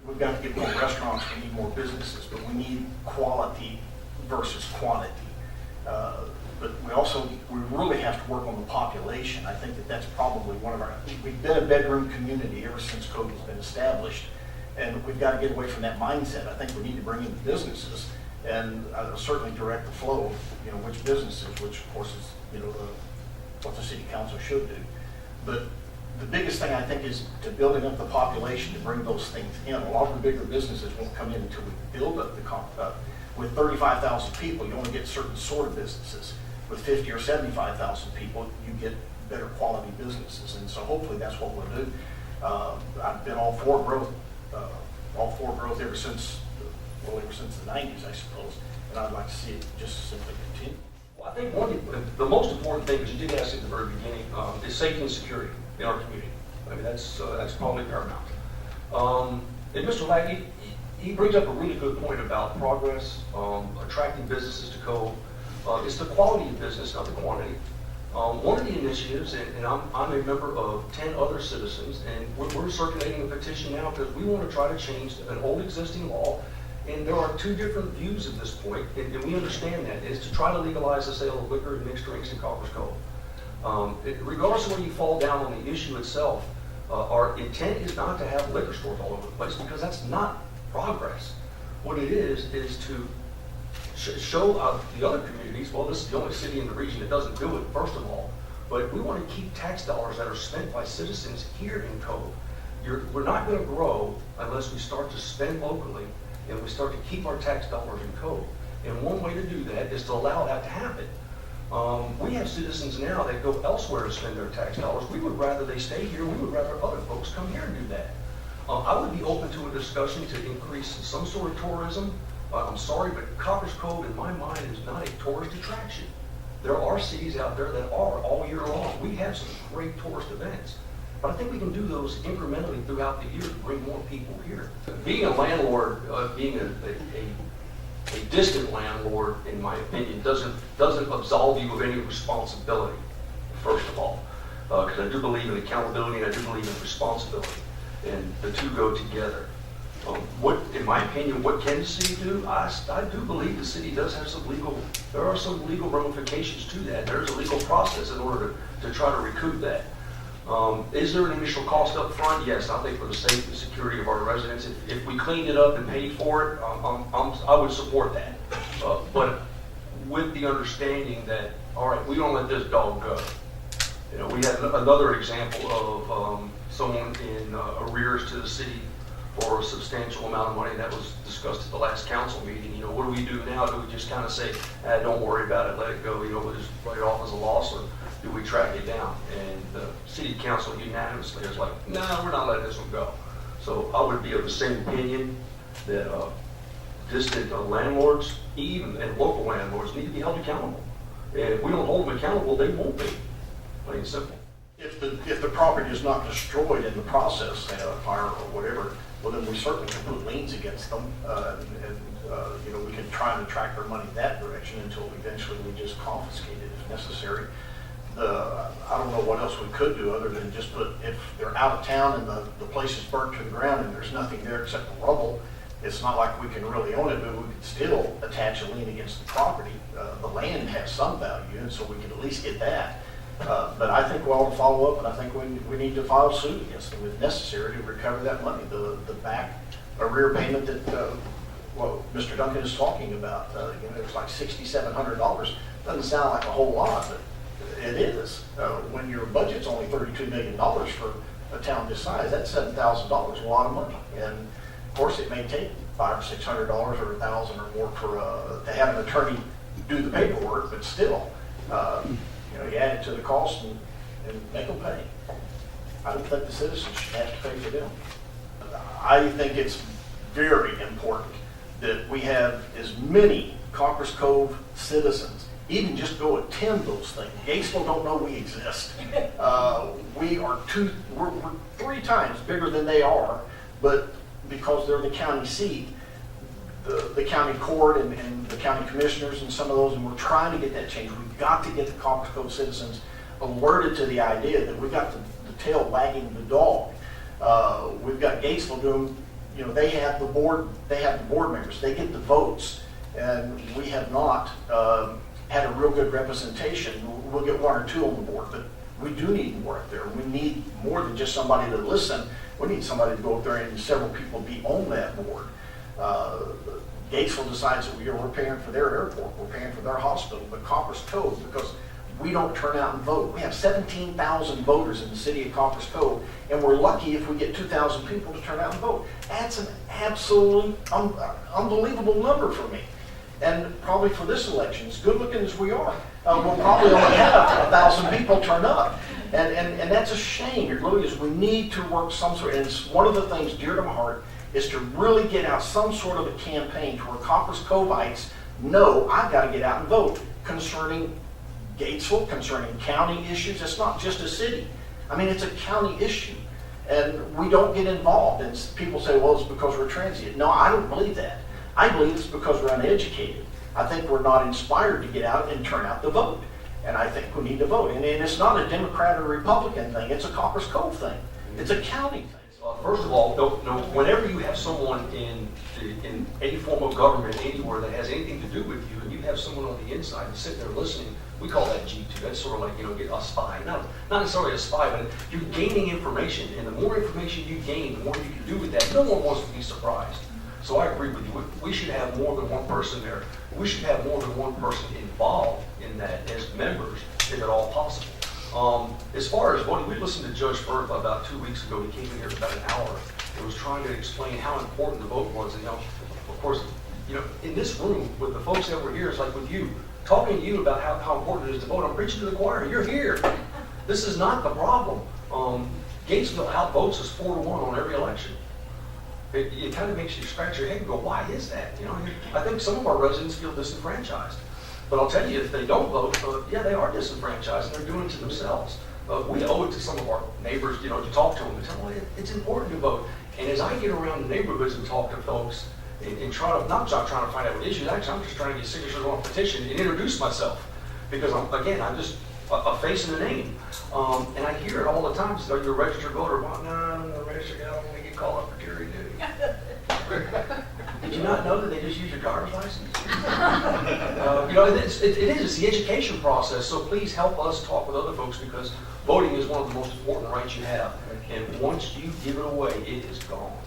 We've got to get more restaurants, we need more businesses, but we need quality versus quantity. But we really have to work on the population. I think that's probably one of our, we've been a bedroom community ever since Cove has been established, and we've got to get away from that mindset. I think we need to bring in the businesses and certainly direct the flow of, which businesses, which of course is, what the city council should do. But the biggest thing I think is to building up the population to bring those things in. A lot of the bigger businesses won't come in until we build up the with 35,000 people, you only get certain sort of businesses. With 50 or 75,000 people, you get better quality businesses, and so hopefully that's what we'll do. I've been all for growth ever since the 90s, I suppose, and I'd like to see it just simply continue. Well, I think the most important thing, as you did ask at the very beginning, is safety and security in our community. I mean, that's probably paramount. And Mr. Lackey, he brings up a really good point about progress, attracting businesses to Cove. It's the quality of business, not the quantity. One of the initiatives, and I'm a member of 10 other citizens, and we're circulating a petition now because we want to try to change an old existing law. And there are two different views at this point, and we understand that, is to try to legalize the sale of liquor and mixed drinks in Coppers Cove. Regardless of where you fall down on the issue itself, our intent is not to have liquor stores all over the place, because that's not progress. What it is to show the other communities, well, this is the only city in the region that doesn't do it, first of all, but we want to keep tax dollars that are spent by citizens here in Cove. We're not going to grow unless we start to spend locally and we start to keep our tax dollars in Cove. And one way to do that is to allow that to happen. We have citizens now that go elsewhere to spend their tax dollars. We would rather they stay here. We would rather other folks come here and do that. I would be open to a discussion to increase some sort of tourism. I'm sorry, but Coppers Cove, in my mind, is not a tourist attraction. There are cities out there that are all year long. We have some great tourist events, but I think we can do those incrementally throughout the year to bring more people here. Being a landlord, being a distant landlord, in my opinion, doesn't absolve you of any responsibility, first of all, because I do believe in accountability and I do believe in responsibility, and the two go together. In my opinion, what can the city do? I do believe the city does have there are some legal ramifications to that. There's a legal process in order to try to recoup that. Is there an initial cost up front? Yes, I think for the safety and security of our residents. If we cleaned it up and paid for it, I would support that. But with the understanding that, all right, we don't let this dog go. We had another example of someone in arrears to the city for a substantial amount of money that was discussed at the last council meeting. What do we do now? Do we just kind of say, don't worry about it, let it go, we'll just write it off as a loss, or do we track it down? And the city council unanimously is like, no, we're not letting this one go. So I would be of the same opinion that distant landlords, even and local landlords, need to be held accountable. And if we don't hold them accountable, they won't be. Plain and simple. If the property is not destroyed in the process, say a fire or whatever, well, then we certainly can put liens against them, and we can try and track their money that direction until eventually we just confiscate it if necessary. I don't know what else we could do other than just put, if they're out of town and the place is burnt to the ground and there's nothing there except the rubble, it's not like we can really own it, but we could still attach a lien against the property. The land has some value, and so we could at least get that. But I think we ought to follow up, and I think we need to file suit against them if necessary to recover that money. The back arrear payment that Mr. Duncan is talking about, it's like $6,700. Doesn't sound like a whole lot, but it is. When your budget's only $32 million for a town this size, that's $7,000, a lot of money. And of course, it may take $500 or $600 or $1,000 or more to have an attorney do the paperwork, but still. You add it to the cost and make them pay. I don't think the citizens should have to pay for them. I think it's very important that we have as many Coppers Cove citizens even just go attend those things. Gatesville don't know we exist. We're 3 times bigger than they are, but because they're the county seat, the county court and the county commissioners and some of those, and we're trying to get that change. We've got to get the Coppers Cove citizens alerted to the idea that we've got the tail wagging the dog. We've got Gatesville doing you know, they have the board members, they get the votes, and we have not had a real good representation. We'll get one or two on the board, but we do need more up there. We need more than just somebody to listen. We need somebody to go up there and several people be on that board. Gatesville decides that we're paying for their airport, we're paying for their hospital, but Copper's Cove, because we don't turn out and vote. We have 17,000 voters in the city of Copper's Cove, and we're lucky if we get 2,000 people to turn out and vote. That's an absolute unbelievable number for me. And probably for this election, as good looking as we are, we'll probably only have 1,000 people turn up. And that's a shame. It really is. We need to work some sort, and it's one of the things dear to my heart, is to really get out some sort of a campaign to where Copper's Covites know I've got to get out and vote concerning Gatesville, concerning county issues. It's not just a city. I mean, it's a county issue. And we don't get involved. And people say, well, it's because we're transient. No, I don't believe that. I believe it's because we're uneducated. I think we're not inspired to get out and turn out the vote. And I think we need to vote. And it's not a Democrat or Republican thing. It's a Copper's Cove thing. It's a county thing. First of all, whenever you have someone in any form of government anywhere that has anything to do with you, and you have someone on the inside and sitting there listening, we call that G2. That's sort of like, get a spy. Not necessarily a spy, but you're gaining information, and the more information you gain, the more you can do with that. No one wants to be surprised. So I agree with you. We should have more than one person there. We should have more than one person involved in that as members, if at all possible. As far as voting, we listened to Judge Firth about 2 weeks ago. He came in here for about an hour and was trying to explain how important the vote was. And, of course, in this room with the folks that were here, it's like with you, talking to you about how important it is to vote. I'm preaching to the choir. You're here. This is not the problem. Gatesville outvotes us 4-1 on every election. It kind of makes you scratch your head and go, why is that? I think some of our residents feel disenfranchised. But I'll tell you, if they don't vote, yeah, they are disenfranchised, and they're doing it to themselves. We owe it to some of our neighbors, to talk to them and tell them, it's important to vote. And as I get around the neighborhoods and talk to folks and try to, not trying to find out what issues, actually, I'm just trying to get signatures on a petition and introduce myself. Because, I'm just a face and a name. And I hear it all the time. So you're a registered voter. Well, no, I'm not registered. I don't want to get called up for jury duty. Did you not know that they just use your driver's license? It is. It's the education process. So please help us talk with other folks, because voting is one of the most important rights you have. And once you give it away, it is gone.